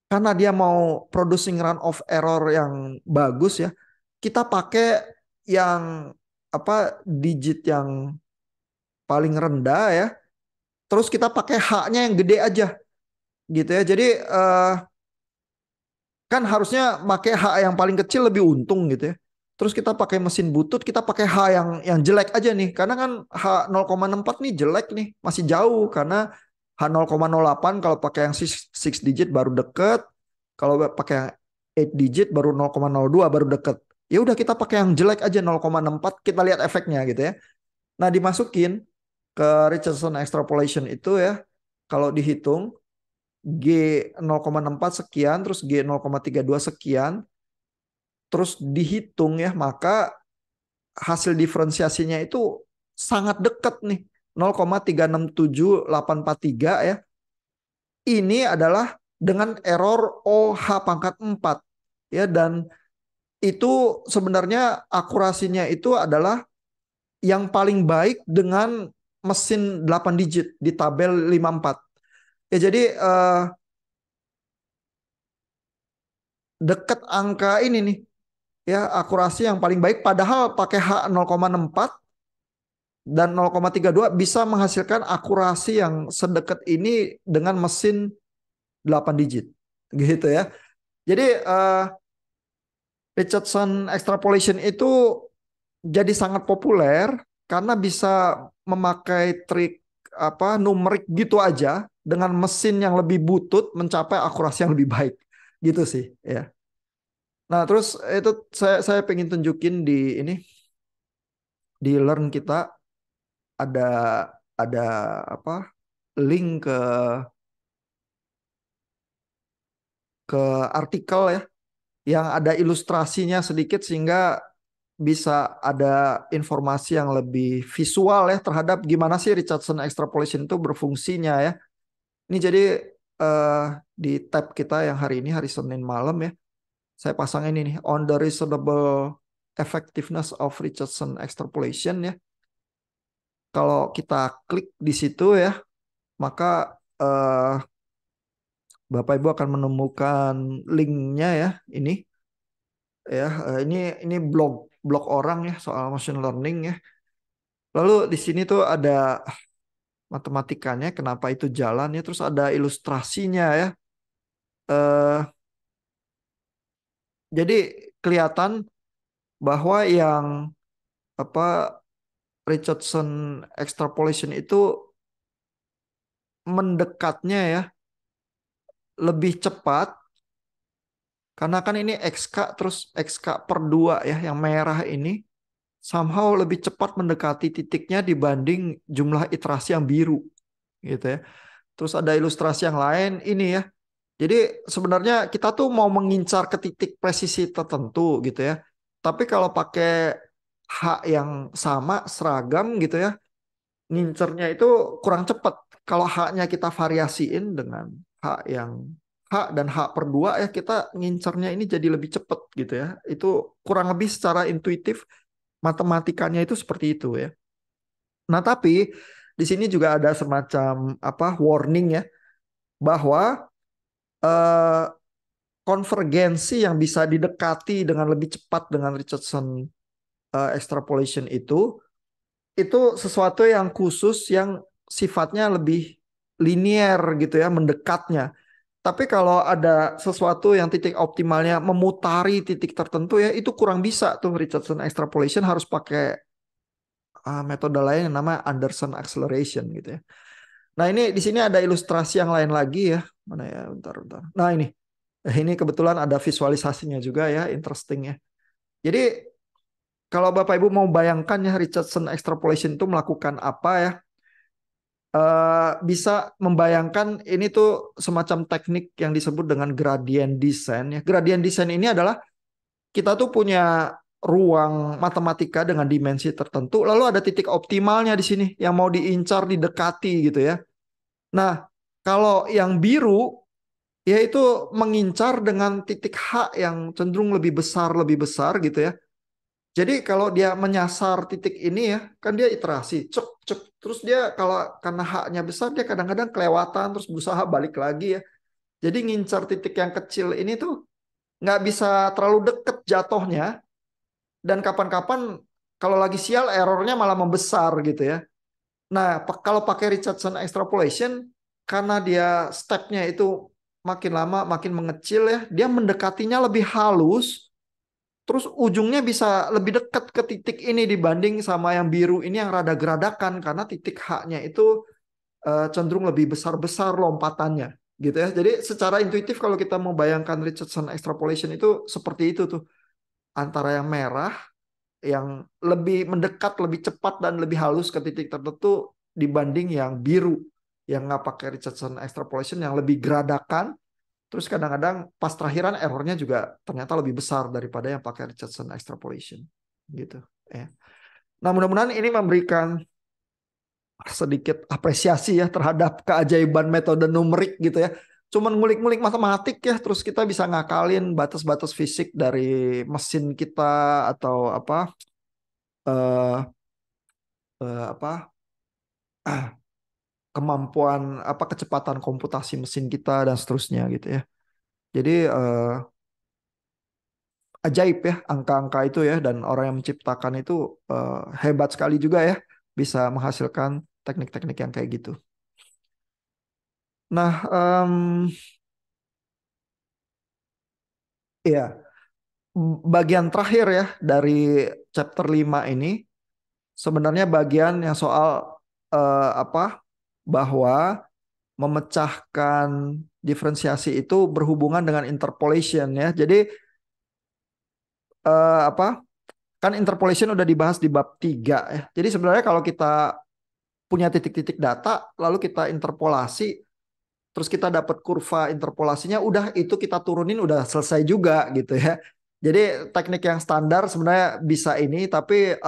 karena dia mau producing run of error yang bagus ya, kita pakai yang apa digit yang paling rendah ya. Terus kita pakai H-nya yang gede aja gitu ya. Jadi kan harusnya pakai H yang paling kecil lebih untung gitu ya. Terus kita pakai mesin butut, kita pakai H yang jelek aja nih. Karena kan H 0,64 nih jelek nih, masih jauh karena H 0,08 kalau pakai yang six digit baru deket. Kalau pakai yang 8 digit baru 0,02 baru deket. Ya udah kita pakai yang jelek aja 0,64, kita lihat efeknya gitu ya. Nah, dimasukin ke Richardson extrapolation itu ya. Kalau dihitung G 0,64 sekian, terus G 0,32 sekian, terus dihitung ya, maka hasil diferensiasinya itu sangat dekat nih. 0,367843 ya. Ini adalah dengan error OH pangkat 4 ya, dan itu sebenarnya akurasinya itu adalah yang paling baik dengan mesin 8 digit di tabel 54. Ya jadi dekat angka ini nih ya akurasi yang paling baik padahal pakai H 0,64 dan 0,32 bisa menghasilkan akurasi yang sedekat ini dengan mesin 8 digit gitu ya. Jadi Richardson extrapolation itu jadi sangat populer karena bisa memakai trik apa numerik gitu aja dengan mesin yang lebih butut mencapai akurasi yang lebih baik gitu sih ya. Nah, terus itu saya pengen tunjukin di ini di Learn kita ada ada apa link ke artikel ya yang ada ilustrasinya sedikit sehingga bisa ada informasi yang lebih visual ya terhadap gimana sih Richardson extrapolation itu berfungsinya ya. Ini jadi di tab kita yang hari ini hari Senin malam ya. Saya pasang ini nih on the reasonable effectiveness of Richardson extrapolation ya. Kalau kita klik di situ ya, maka Bapak Ibu akan menemukan linknya ya ini ya ini blog orang ya soal machine learning ya. Lalu di sini tuh ada matematikanya kenapa itu jalan ya, terus ada ilustrasinya ya. Eh, jadi kelihatan bahwa yang apa Richardson extrapolation itu mendekatnya ya lebih cepat karena kan ini XK terus XK per 2 ya yang merah ini somehow lebih cepat mendekati titiknya dibanding jumlah iterasi yang biru gitu ya. Terus ada ilustrasi yang lain ini ya. Jadi sebenarnya kita tuh mau mengincar ke titik presisi tertentu gitu ya. Tapi kalau pakai hak yang sama seragam gitu ya, ngincernya itu kurang cepat. Kalau haknya kita variasiin dengan hak yang hak dan hak per 2 ya kita ngincernya ini jadi lebih cepat gitu ya. Itu kurang lebih secara intuitif matematikanya itu seperti itu ya. Nah, tapi di sini juga ada semacam warning ya bahwa eh, konvergensi yang bisa didekati dengan lebih cepat dengan Richardson extrapolation itu sesuatu yang khusus yang sifatnya lebih linier gitu ya, mendekatnya. Tapi kalau ada sesuatu yang titik optimalnya memutari titik tertentu ya, itu kurang bisa tuh Richardson extrapolation harus pakai metode lain yang namanya Anderson acceleration gitu ya. Nah, ini di sini ada ilustrasi yang lain lagi ya. Mana ya? Bentar. Nah, ini kebetulan ada visualisasinya juga ya, interesting ya. Jadi kalau Bapak Ibu mau bayangkan ya Richardson extrapolation itu melakukan apa ya? Bisa membayangkan ini tuh semacam teknik yang disebut dengan gradient descent ya. Gradient descent ini adalah kita tuh punya ruang matematika dengan dimensi tertentu, lalu ada titik optimalnya di sini yang mau diincar, didekati gitu ya. Nah, kalau yang biru yaitu mengincar dengan titik H yang cenderung lebih besar gitu ya. Jadi kalau dia menyasar titik ini ya, kan dia iterasi, cek cek, terus dia kalau karena H-nya besar dia kadang-kadang kelewatan terus berusaha balik lagi ya. Jadi ngincar titik yang kecil ini tuh nggak bisa terlalu deket jatuhnya dan kapan-kapan kalau lagi sial errornya malah membesar gitu ya. Nah, kalau pakai Richardson extrapolation karena dia stepnya itu makin lama makin mengecil ya, dia mendekatinya lebih halus. Terus ujungnya bisa lebih dekat ke titik ini dibanding sama yang biru ini yang rada geradakan karena titik H-nya itu cenderung lebih besar-besar lompatannya gitu ya. Jadi secara intuitif kalau kita mau bayangkan Richardson extrapolation itu seperti itu tuh. Antara yang merah yang lebih mendekat, lebih cepat dan lebih halus ke titik tertentu dibanding yang biru yang nggak pakai Richardson extrapolation yang lebih geradakan. Terus kadang-kadang pas terakhiran errornya juga ternyata lebih besar daripada yang pakai Richardson extrapolation gitu ya. Nah, mudah-mudahan ini memberikan sedikit apresiasi ya terhadap keajaiban metode numerik gitu ya. Cuman ngulik-ngulik matematik ya, terus kita bisa ngakalin batas-batas fisik dari mesin kita atau eh, apa kemampuan kecepatan komputasi mesin kita dan seterusnya gitu ya. Jadi ajaib ya angka-angka itu ya dan orang yang menciptakan itu hebat sekali juga ya bisa menghasilkan teknik-teknik yang kayak gitu. Nah, ya bagian terakhir ya dari chapter 5 ini sebenarnya bagian yang soal bahwa memecahkan diferensiasi itu berhubungan dengan interpolation ya. Jadi eh, apa kan interpolation udah dibahas di bab 3 ya. Jadi sebenarnya kalau kita punya titik-titik data lalu kita interpolasi terus kita dapat kurva interpolasinya udah itu kita turunin udah selesai juga gitu ya. Jadi teknik yang standar sebenarnya bisa ini, tapi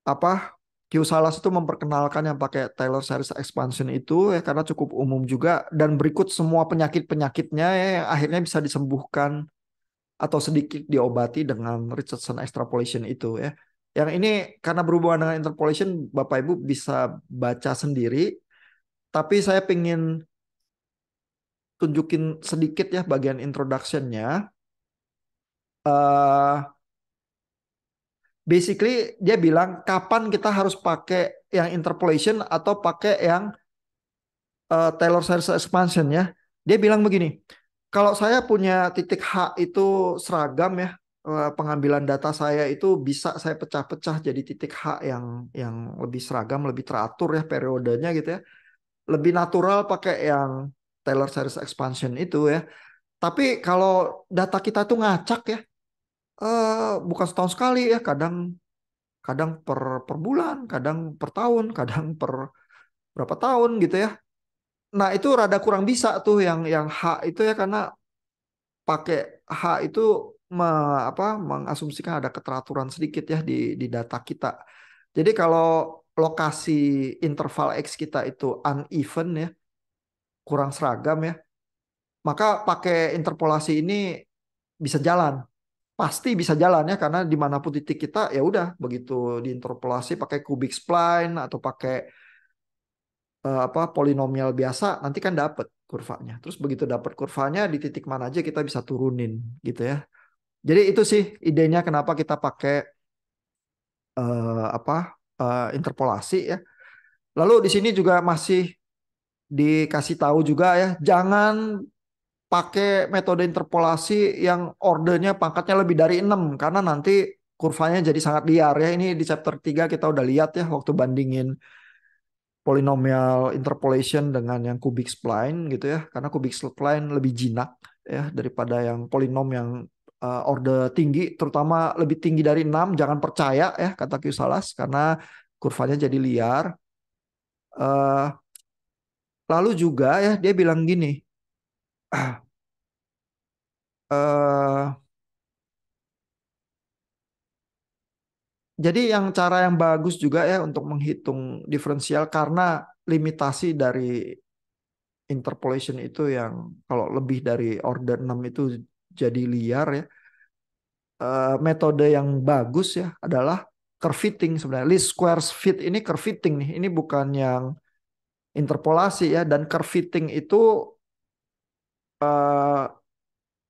apa Q-Salas itu memperkenalkan yang pakai Taylor series expansion itu ya karena cukup umum juga dan berikut semua penyakit-penyakitnya ya yang akhirnya bisa disembuhkan atau sedikit diobati dengan Richardson extrapolation itu ya. Yang ini karena berhubungan dengan interpolation Bapak Ibu bisa baca sendiri, tapi saya pengen tunjukin sedikit ya bagian introduction-nya. eh Basically dia bilang kapan kita harus pakai yang interpolation atau pakai yang Taylor series expansion ya. Dia bilang begini, kalau saya punya titik H itu seragam ya, pengambilan data saya itu bisa saya pecah-pecah jadi titik H yang lebih seragam, lebih teratur ya periodenya gitu ya. Lebih natural pakai yang Taylor series expansion itu ya. Tapi kalau data kita tuh ngacak ya, bukan setahun sekali ya, kadang kadang per bulan, kadang per tahun, kadang per berapa tahun gitu ya. Nah, itu rada kurang bisa tuh yang H itu ya karena pakai H itu mengasumsikan ada keteraturan sedikit ya di data kita. Jadi kalau lokasi interval X kita itu uneven ya, kurang seragam ya, maka pakai interpolasi ini bisa jalan. Pasti bisa jalan ya karena dimanapun titik kita ya udah begitu diinterpolasi pakai cubic spline atau pakai polinomial biasa nanti kan dapat kurvanya. Terus begitu dapat kurvanya di titik mana aja kita bisa turunin gitu ya. Jadi itu sih idenya kenapa kita pakai interpolasi ya. Lalu di sini juga masih dikasih tahu juga ya, jangan pakai metode interpolasi yang ordernya pangkatnya lebih dari 6 karena nanti kurvanya jadi sangat liar ya. Ini di chapter 3 kita udah lihat ya waktu bandingin polinomial interpolation dengan yang cubic spline gitu ya. Karena cubic spline lebih jinak ya daripada yang polinom yang order tinggi, terutama lebih tinggi dari 6. Jangan percaya ya kata Q-Salas karena kurvanya jadi liar. Eh, Lalu juga ya dia bilang gini, eh, jadi yang cara yang bagus juga ya untuk menghitung diferensial karena limitasi dari interpolation itu yang kalau lebih dari order 6 itu jadi liar ya. Metode yang bagus ya adalah curve fitting sebenarnya. Least squares fit ini curve fitting nih. Ini bukan yang interpolasi ya dan curve fitting itu eh,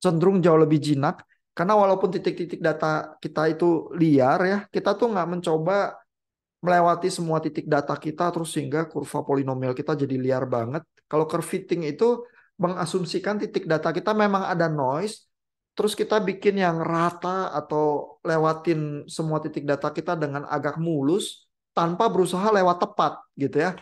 cenderung jauh lebih jinak karena walaupun titik-titik data kita itu liar ya, kita tuh nggak mencoba melewati semua titik data kita terus sehingga kurva polinomial kita jadi liar banget. Kalau curve fitting itu mengasumsikan titik data kita memang ada noise, terus kita bikin yang rata atau lewatin semua titik data kita dengan agak mulus tanpa berusaha lewat tepat gitu ya.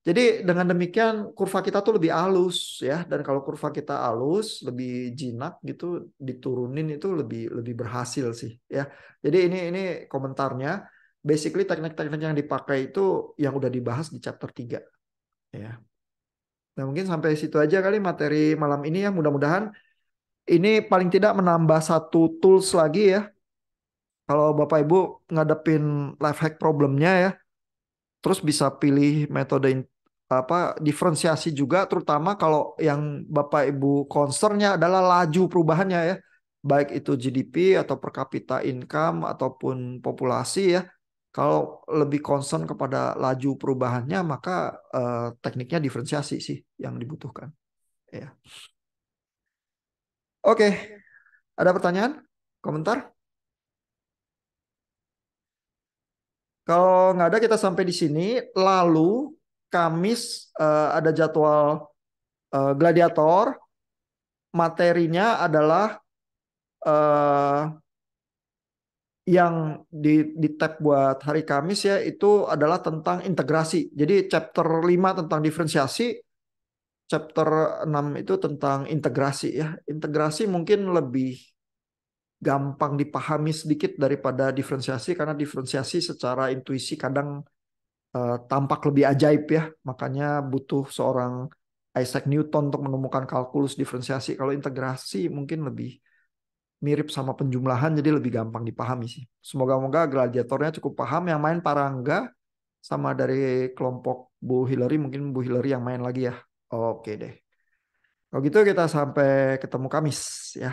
Jadi dengan demikian kurva kita tuh lebih halus ya dan kalau kurva kita halus, lebih jinak gitu diturunin itu lebih lebih berhasil sih ya. Jadi ini komentarnya. Basically teknik-teknik yang dipakai itu yang udah dibahas di chapter 3 ya. Nah, mungkin sampai situ aja kali materi malam ini ya. Mudah-mudahan ini paling tidak menambah satu tools lagi ya. Kalau Bapak Ibu ngadepin life hack problemnya ya, terus bisa pilih metode diferensiasi juga terutama kalau yang Bapak Ibu concernnya adalah laju perubahannya ya. Baik itu GDP atau per capita income ataupun populasi ya. Kalau lebih concern kepada laju perubahannya maka tekniknya diferensiasi sih yang dibutuhkan ya. Oke, ada pertanyaan? Komentar? Kalau nggak ada kita sampai di sini. Lalu Kamis ada jadwal gladiator. Materinya adalah eh, yang di tab buat hari Kamis ya itu adalah tentang integrasi. Jadi chapter 5 tentang diferensiasi, chapter 6 itu tentang integrasi ya. Integrasi mungkin lebih gampang dipahami sedikit daripada diferensiasi karena diferensiasi secara intuisi kadang tampak lebih ajaib ya. Makanya butuh seorang Isaac Newton untuk menemukan kalkulus diferensiasi. Kalau integrasi mungkin lebih mirip sama penjumlahan jadi lebih gampang dipahami sih. Semoga-moga gladiatornya cukup paham. Yang main Parangga sama dari kelompok Bu Hillary, mungkin Bu Hillary yang main lagi ya. Oke deh. Kalau gitu kita sampai ketemu Kamis ya.